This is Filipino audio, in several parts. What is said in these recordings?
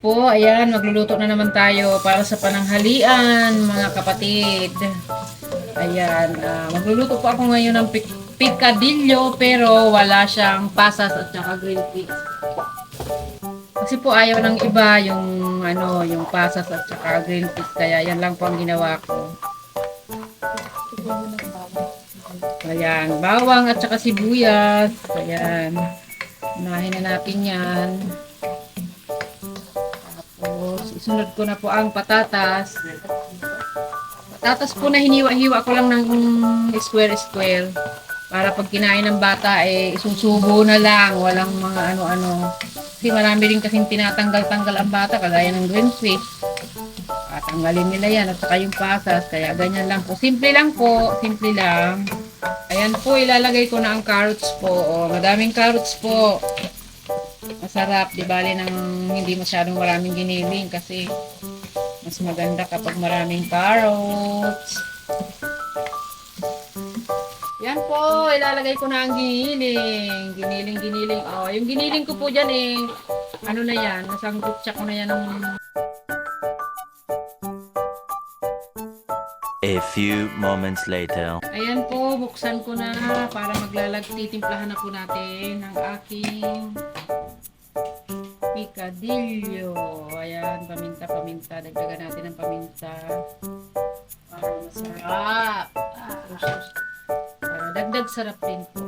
Po, ayan, magluluto na naman tayo para sa pananghalian, mga kapatid. Ayan, magluluto po ako ngayon ng picadillo pero wala siyang pasas at saka green peas. Kasi po ayaw ng iba yung pasas at saka green peas kaya yan lang po ang ginawa ko. Ayan, bawang at saka sibuyas. Ayan, unahin na natin yan. Tapos, isunod ko na po ang patatas. Patatas po na hiniwa-hiwa ko lang ng square-square. Para pag kinain ng bata, isusubo na lang. Walang mga ano-ano. Kasi marami rin kasing tinatanggal-tanggal ang bata, kagaya ng green fish. Tanggalin nila yan at saka yung pasas. Kaya ganyan lang po. Simple lang po. Simple lang. Ayan po, ilalagay ko na ang carrots po. O, madaming carrots po. Masarap, di bali ng hindi masyadong maraming giniling kasi mas maganda kapag maraming carrots. Yan po, ilalagay ko na ang giniling. Giniling. Oh, yung giniling ko po dyan ano na yan, nasanggutsa ko na yan ng... A few moments later. Ayan po, buksan ko na para titimplahan na po natin ang aking picadillo. Ayan, paminta. Dagdagan natin ng paminta. Para masarap. Para dagdag sarap din po.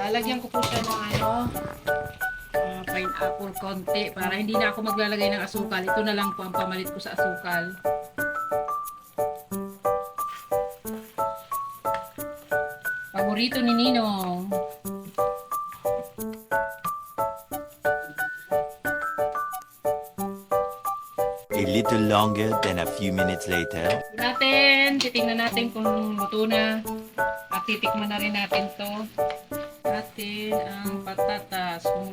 Lalagyan ko po siya ng pineapple konti para hindi na ako maglalagay ng asukal. Ito na lang po ang pamalit ko sa asukal. Paborito ni Ninong. A little longer than a few minutes later. Titingnan natin kung luto na. At titikman na rin natin to. Natin ang patatas kung